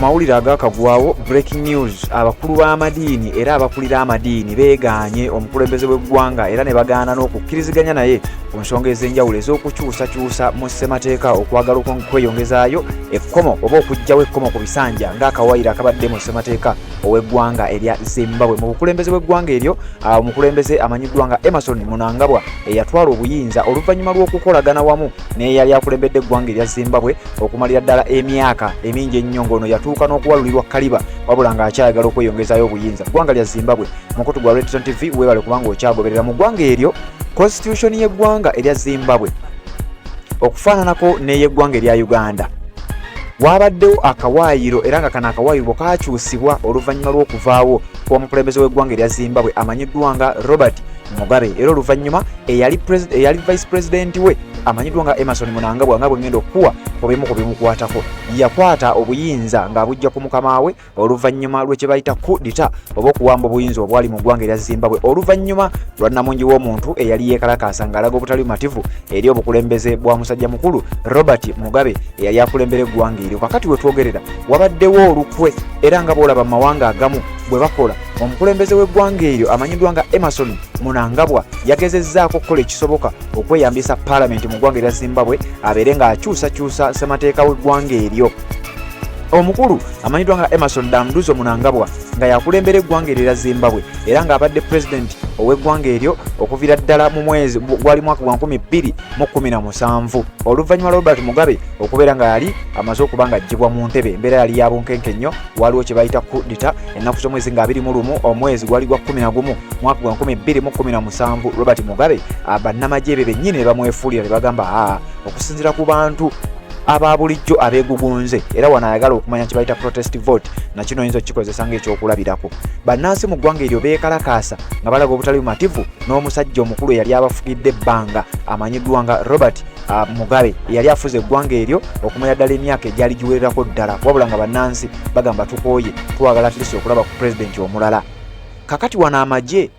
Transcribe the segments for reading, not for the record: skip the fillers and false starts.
mawulire agakagwawo breaking news abakulu b'amadiini era abakulira amadiini beegaanye omukulembeze w'eggwanga era ne bagaana n'okukkiriziganya naye ku nsonga ez'enjawulo ez'okukyusakyusa mu ssemateeka okwagala okweyongezaayo ekkomo oba okujjawo ekkomo ku bisanja ng'akawaayiro akabadde mu ssemateeka ow'eggwanga erya Zimbabwe. Mu bukulembeze bw'eggwanga eryo omukulembeze amanyiddwa nga Emmerson Mnangagwa eyatwala obuyinza oluvannyuma lw'okukolagana wamu n'eyali akulembedde eggwanga erya Zimbabwe okumalira ddala emyaka emingi ennyo ng'ono yatuuka n'okuwalulirwa kaliba wabula ng'akyayagala okweyongezaayo obuyinza. Eggwanga lya Zimbabwe mukutu gwa Red Zone TV weebale kubanga okyagoberera. Mu ggwanga eryo constitution y'eggwanga erya Zimbabwe okufaananako n'ey'eggwanga erya Uganda wabaddewo akawaayiro era nga kano akawaayiro kakyusibwa oluvannyuma lw'okuvaawo kw'omukulembeze w'eggwanga erya Zimbabwe amanyiddwa nga Robert Mugabe era oluvannyuma eyali vice president we amanyiddwa nga Emmerson Mnangagwa nga bwe ngenda okuwa obimu ku bimukwatako yakwata obuyinza ng'abujja ku mukama we oluvannyuma lw'ekye bayita coup d'etat oba okuwamba obuyinza obwali mu ggwanga erya Zimbabwe oluvannyuma lwa nnamungi w'omuntu eyali yeekalakaasa ng'alaga obutali bumativu eri obukulembeze bwa musajja mukulu Robert Mugabe eyali akulembera eggwanga eryo. Kakati we twogerera wabaddewo olukwe era nga boolaba mu mawanga agamu bwe bakola omukulembeze w'eggwanga eryo amanyiddwa nga Emmerson Mnangagwa yagezezzaako okukola ekisoboka okweyambisa paalamenti mu ggwanga erya Zimbabwe abeere ng'akyusakyusa ssemateeka w'eggwanga eryo. Omukulu amanyiddwa nga Emmerson Mnangagwa nga yakulembera eggwanga eryo erya Zimbabwe era ng'abadde pulezidenti ow'eggwanga eryo okuviira ddala mu mwezi gwali mwaka gwa 2017 oluvannyuma Robert Mugabe okubeera nga yali amaze okuba nga aggyibwa mu ntebe. Embeera yali ya bunkenke nnyo, waliwo kye bayita coup d'etat ennaku z'omwezi nga 21 omwezi gwali gwa 11 mwaka gwa 2017 Robert Mugabe bannamagye be bennyini ne bamwefuulira ne bagamba okusinziira ku bantu aba bulijjo abeegugunze era wanayagala okumanya kye bayita protest vote na kino oyinza okukikozesa ng'ekyokulabirako. Bannansi mu ggwanga eryo beekalakaasa nga balaga obutali bumativu n'omusajja omukulu eyali abafugidde ebbanga amanyiddwa nga Robert Mugabe eyali afuze eggwanga eryo okumanya ddala emyaka egyali giwererako ddala wabula nga bannansi bagamba tukooye twagala atlisi okulaba ku pulezidenti omulala. Kakati wano amagye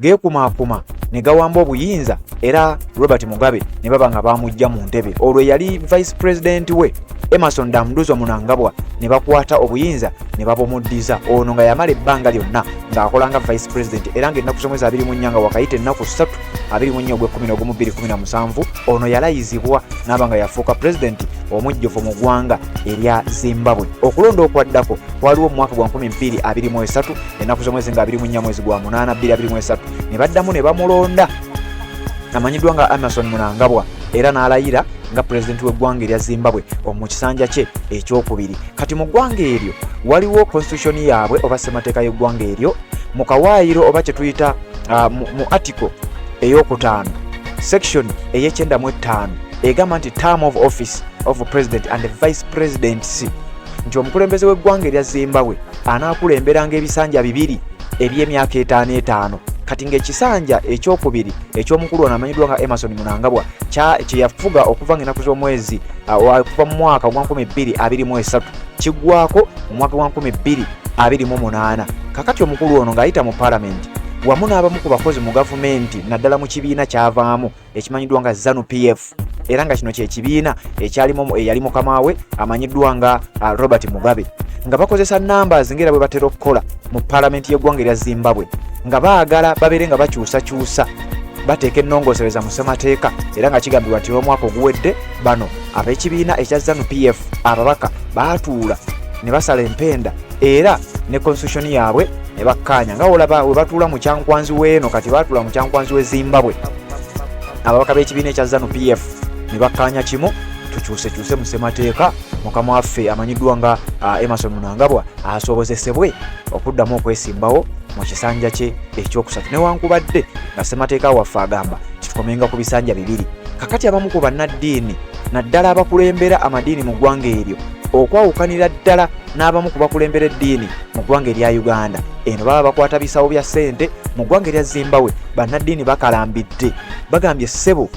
geekumaakuma ne gawamba obuyinza era Robert Mugabe ne baba nga bamujja mu ntebe. Olwo yali vice president we Emmerson Mnangagwa ne bakwata obuyinza ne babumuddiza. Ono nga yamala ebbanga lyonna ng'akola nga vice president era ng'ennaku z'omwezi 24 nga wakayita ennaku 3 24 Ogw'ekumi ono yalayizibwa n'aba nga yafuuka president omujjuvu mu ggwanga erya Zimbabwe. Okulonda okwaddako waliwo mu mwaka gwa 2023 ennaku z'omwezi nga 24 mwezi gwa 8 2023 ne baddamu ne bamulonda amanyiddwa nga Emmerson Mnangagwa era n'alayira nga president w'eggwanga erya Zimbabwe mu kisanja kye ekyokubiri. Kati mu ggwanga eryo waliwo constitution yaabwe oba ssemateeka y'eggwanga eryo mu kawaayiro oba kye tuyita mu article ey'okutaano section ey'e95 egamba nti term of office of president and vice presidency nti omukulembeze w'eggwanga erya Zimbabwe anaakulemberanga ebisanja bibiri eby'emyaka 5 kati ng'ekisanja ekyokubiri eky'omukulu ono amanyiddwa nga Emmerson Mnangagwa kye yafuga okuva ng'ennaku z'omwezi okuva mu mwaka gwa 2023 kiggwako mu mwaka gwa 2028. Kakati omukulu ono ng'ayita mu paalamenti wamu n'abamu ku bakozi mu gavumenti naddala mu kibiina kyavaamu ekimanyiddwa nga ZANU-PF era nga kino kyekibiina eyali mukama we amanyiddwa nga Robert Mugabe nga bakozesa numbers ng'era bwe batera okukola mu paalamenti y'eggwanga erya Zimbabwe nga baagala babeere nga bakyusakyusa bateeka ennongoosereza mu ssemateeka era nga kigambibwa nti olw'omwaka oguwedde bano ab'ekibiina ekya ZANU-PF ababaka baatuula ne basala empenda era ne constitution yaabwe ne bakkaanya nga olaba we batuula mu kyankwanzi w'eno kati baatuula mu kyankwanzi w'e Zimbabwe ababaka b'ekibiina ekya ZANU-PF ne bakkaanya kimu tukyusekyuse mu ssemateeka mukama waffe amanyiddwa nga Emmerson Mnangagwa asobozesebwe okuddamu okwesimbawo mu kisanja kye ekyokusatu newankubadde nga ssemateeka waffe agamba kitukomenga ku bisanja bibiri. Kakati abamu ku bannaddiini naddala abakulembera amadiini mu ggwanga eryo okwawukanira ddala n'abamu ku bakulembera eddiini mu ggwanga erya Uganda eno baba bakwata bisawo bya ssente mu ggwanga erya Zimbabwe bannaddiini bakalambidde bagambye ssebo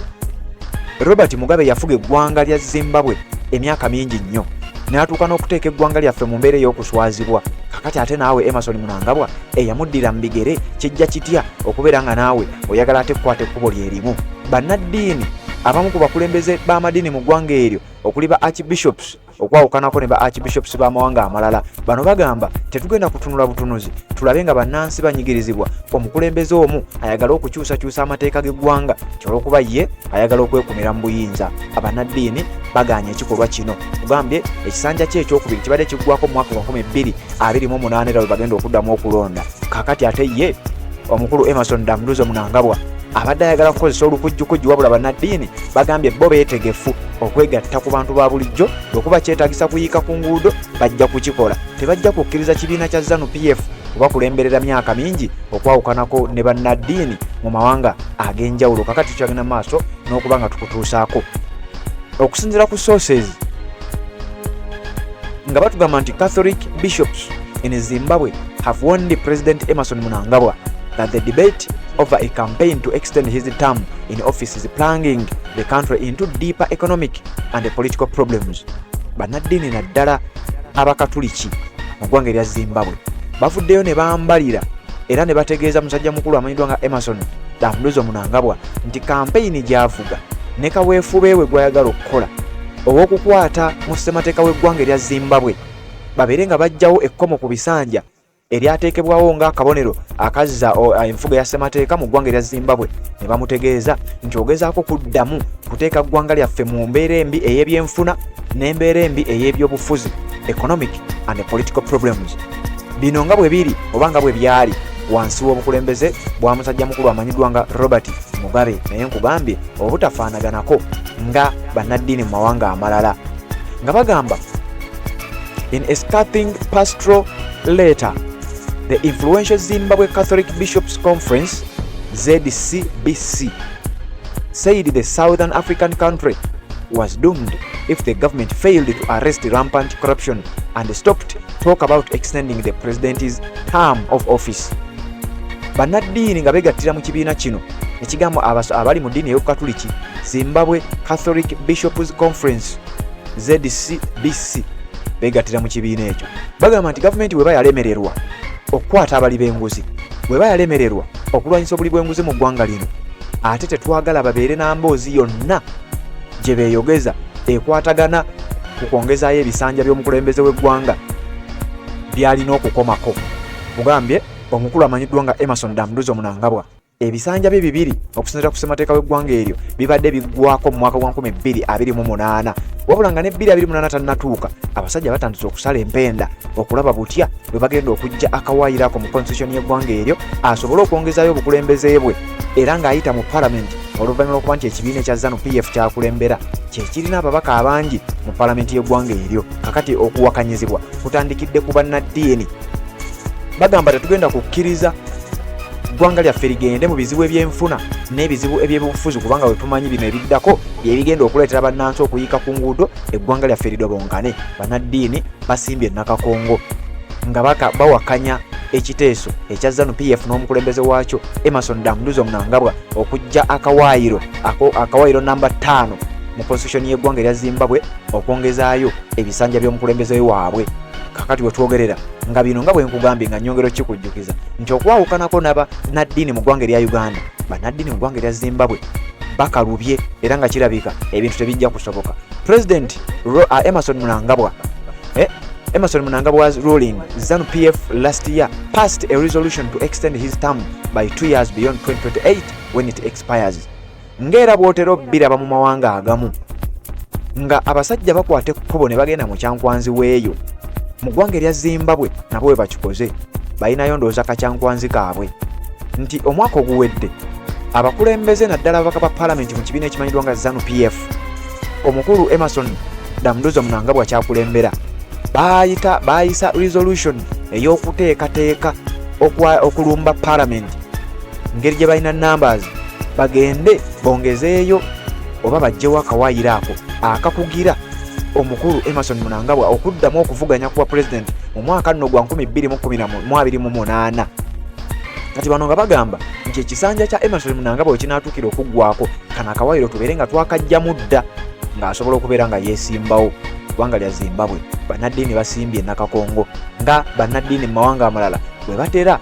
Robert Mugabe yafuga eggwanga lya Zimbabwe emyaka mingi nnyo n'atuuka n'okuteeka eggwanga lyaffe mu mbeera ey'okuswazibwa. Kakati ate naawe Emmerson Mnangagwa eyamuddira mu bigere kijja kitya okubeera nga naawe oyagala ate kukwata ekkubo lyerimu. Bannaddiini abamu ku bakulembeze b'amadiini mu ggwanga eryo okuli ba archbishops okwawukanako ne ba archbishops b'amawanga amalala bano bagamba tetugenda kutunula butunuzi tulabe nga bannansi banyigirizibwa omukulembeze omu ayagala okukyusakyusa amateeka g'eggwanga kyolwokuba ye ayagala okwekumira mu buyinza. Abannaddiini bagaanye ekikolwa kino. Tugambye ekisanja kye ekyokubiri kibadde kiggwako mu mwaka 2028 era bwe bagenda okuddamu okulonda. Kaakati ate ye omukulu Emerson Dambuzo Mnangagwa abadde ayagala kukozesa olukujjukujju wabula bannaddiini bagambye bo beetegefu okwegatta ku bantu ba bulijjo lwekuba kyetagisa kuyiika ku nguudo bajja kukikola. Tebajja kukkiriza kibiina kya ZANU-PF kubakulemberera myaka mingi okwawukanako ne bannaddiini mu mawanga ag'enjawulo. Kakati tukyagenda maaso n'okuba nga tukutuusaako. Okusinziira ku sources nga batugamba nti Catholic bishops in Zimbabwe have warned President Emerson Mnangagwa that the debate over a campaign to extend his term in office is plunging the country into deeper economic and political problems. Bannaddiini naddala abakatuliki mu ggwanga erya Zimbabwe bavuddeyo ne bambalira era ne bategeeza musajja mukulu amanyiddwa nga Emerson Dambuzo Mnangagwa nti kampeyini gy'avuga ne kaweefube we gw'ayagala okukola ow'okukwata mu ssemateeka w'eggwanga erya Zimbabwe babeere nga bajjawo ekkomo ku bisanja eryateekebwawo ng'akabonero akazza enfuga ya ssemateeka mu ggwanga erya Zimbabwe ne bamutegeeza nti ogezaako kuddamu kuteeka ggwanga lyaffe mu mbeera embi ey'ebyenfuna n'embeera embi ey'ebyobufuzi economic and political problems. Bino nga bwe biri oba nga bwe byali wansi w'obukulembeze bwa musajja mukulu amanyiddwa nga Robert Mugabe naye nkugambye obutafaanaganako nga bannaddiini mu mawanga amalala nga bagamba in a scathing pastoral letter the influential Zimbabwe Catholic Bishops Conference ZCBC said the Southern African country was doomed if the government failed to arrest rampant corruption and stopped talk about extending the president's term of office. Bannaddiini nga begattira mu kibiina kino ekigambo abali mu ddiini ey'Okukatuliki Zimbabwe Catholic Bishops Conference ZCBC begattira mu kibiina ekyo bagamba nti gavumenti bweba yalemererwa okukwata abali b'enguzi bweba yalemererwa okulwanyisa obuli bw'enguzi mu ggwanga lino ate tetwagala babeere n'amboozi yonna gye beeyogeza ekwatagana ku kwongezaayo ebisanja by'omukulembeze w'eggwanga byalina okukomako. Bugambye omukulu amanyiddwa nga Emerson Dambuzo Mnangagwa ebisanja bye bibiri okusinziira ku ssemateeka w'eggwanga eryo bibadde biggwako mu mwaka gwa 2028 wabula nga ne 2028 tannatuuka abasajja batandise okusala empenda okulaba butya bwe bagenda okujja akawaayirako mu constitution y'eggwanga eryo asobole okwongezaayo obukulembeze bwe era ng'ayita mu palamenti oluvannyuma lw'okuba nti ekibiina ekya ZANU-PF kyakulembera kyekirina ababaka abangi mu palamenti y'eggwanga eryo. Kakati okuwakanyizibwa kutandikidde ku bannaddiini bagamba tetugenda kukkiriza ggwanga lyaffe ligende mu bizibu ebyenfuna n'ebizibu eby'obufuzi kubanga bwe tumanyi bino ebiddako byebigenda okuleetera bannansi okuyiika ku nguudo eggwanga lyaffe lidobonkane. Bannaddiini basimbye Nakakongo nga bawakanya ekiteeso ekya ZANU-PF n'omukulembeze waakyo Emerson Dambuzo Mnangagwa okujja akawaayiro namba 5 mu constitution y'eggwanga erya Zimbabwe okwongezaayo ebisanja by'omukulembeze waabwe. Kakati wetwogerera nga bino nga bwe nkugambye nga nnyongero kikujjukiza nti okwawukanako n'abannaddiini mu ggwanga erya Uganda bannaddiini mu ggwanga erya Zimbabwe bakalubye era nga kirabika ebintu tebijja kusoboka. President Emerson Mnangagwa's ruling ZANU-PF last year passed a resolution to extend his term by 2 years beyond 2028 when it expires. Ngera bwotero biraba mu mawanga agamu nga abasajja bakwata ekkubo ne bagenda mu kyankwanzi weeyo mu ggwanga erya Zimbabwe nabo bwe bakikoze balinayo ndowooza kacyankwanzi kaabwe nti omwaka oguwedde abakulembeze naddala ababaka ba palamenti mu kibiina ekimanyiddwa nga ZANU-PF omukulu Emerson Dambuzo Mnangagwa kyakulembera baayisa resolution ey'okuteekateeka okulumba palamenti ngeri gye balina numbers bagende bongezeeyo oba bajjewo akawaayiro ako akakugira omukulu Emerson Mnangagwa okuddamu okuvuganya kuba president mu mwaka nno gwa 2028. Kati bano nga bagamba nti ekisanja kya Emerson Mnangagwa ekinaatuukira okuggwako kana akawaayiro tubeere nga twakajja mudda ng'asobola okubeera nga yeesimbawo ggwanga lya Zimbabwe. Bannaddiini basimbye Nakakongo nga bannaddiini mu mawanga amalala bwe batera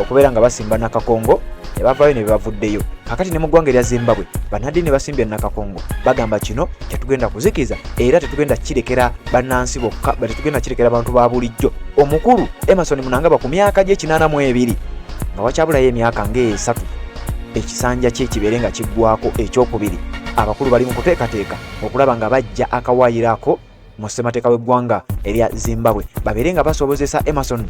okubeera nga basimba Nakakongo ne bavaayo ne bebavuddeyo. kakati ne mu ggwanga erya Zimbabwe Bannaddiini basimbye Nakakongo bagamba kino kyetugenda kuzikiza era tetugenda kirekera bannansi bokka tetugenda kirekera abantu ba bulijjo. Omukulu Emmerson Mnangagwa ku myaka gye 82 nga wakyabulayo emyaka ng'esatu ekisanja kye kibeere nga kiggwako ekyokubiri. Abakulu bali mu kuteekateeka okulaba nga bajja akawaayirako mu ssemateeka w'eggwanga erya Zimbabwe babeere nga basobozesa Emmerson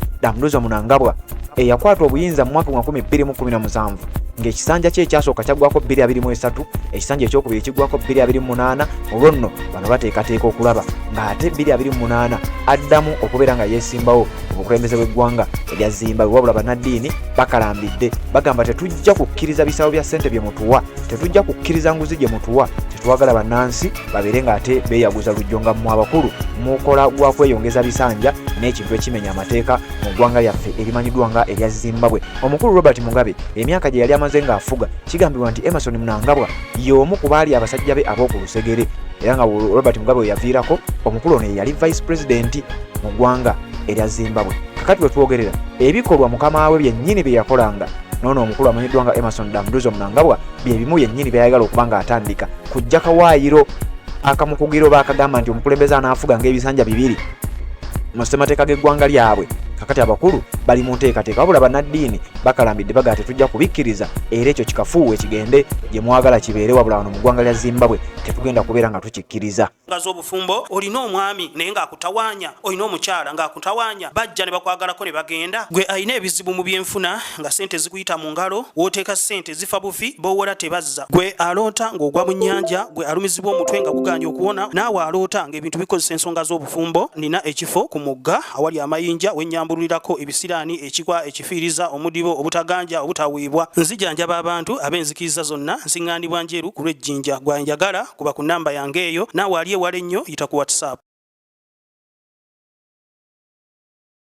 Mnangagwa eyakwata obuyinza mu mwaka 2017 ng'ekisanja kye ekyasooka kyaggwako 2023 ekisanja ekyokubiri kiggwako 2028 olwo nno bano bateekateeka okulaba ng'ate 2028 addamu okubeera nga yeesimbawo obukulembeze bw'eggwanga erya Zimbabwe. Wabula Bannaddiini bakalambidde bagamba tetujja kukkiriza bisawo bya ssente bye mutuwa, tetujja kukkiriza nguzi gye mutuwa, tetwagala bannansi babeere ng'ate beeyaguza lujjo nga mu abakulu mukola gwa kweyongeza bisanja n'ekintu ekimenya amateeka mu ggwanga lyaffe erimanyiddwa nga erya Zimbabwe. Omukulu Robert Mugabe emyaka gye yali amaze ng'afuga kigambibwa nti Emmerson Mnangagwa y'omu ku baali abasajja be ab'oku lusegere era nga Robert Mugabe we yaviirako omukulu ono yali vice president mu ggwanga erya Zimbabwe. Kakati we twogerera ebikolwa mukama we byennyini bye yakolanga noono omukulu amanyiddwa nga Emmerson Mnangagwa bye bimu yennyini byayagala okuba nga atandika kujja kawaayiro akamukugiro bakagamba nti omukulembeze anaafuga ng'ebisanja 2 mu ssemateeka g'eggwanga lyabwe. Kakati abakulu bali mu nteekateeka wabula Bannaddiini bakalambidde bagaa tetujja kubikkiriza era ekyo kikafuuwe kigende gye mwagala kibeere wabula wano mu ggwanga lya Zimbabwe tetugenda kubeera nga tukikkiriza. Ngazi obufumbo olina omwami naye ng'akutawaanya, olina omukyala ng'akutawaanya, bajja ne bakwagalako ne bagenda. Gwe alina ebizibu mu byenfuna nga ssente zikuyita mu ngalo, wooteeka ssente zifa bufi b'owola tebazza. Gwe aloota ng'ogwa mu nnyanja, gwe alumizibwa omutwe nga guganye okuwona, naawe aloota ng'ebintu bikozesa ensonga z'obufumbo. Nina ekifo ku mugga awali amayinja wennyambulirako ebisiraani, ekikwa, ekifiiriza, omudibo, obutaganja, obutawiibwa. Nzijanjaba abantu ab'enzikiriza zonna, nsiŋŋaanibwa njeru ku lw'ejjinja. Gwanjagala kuba ku nnamba yange eyo, naawe ali ewala ennyo yita ku WhatsApp.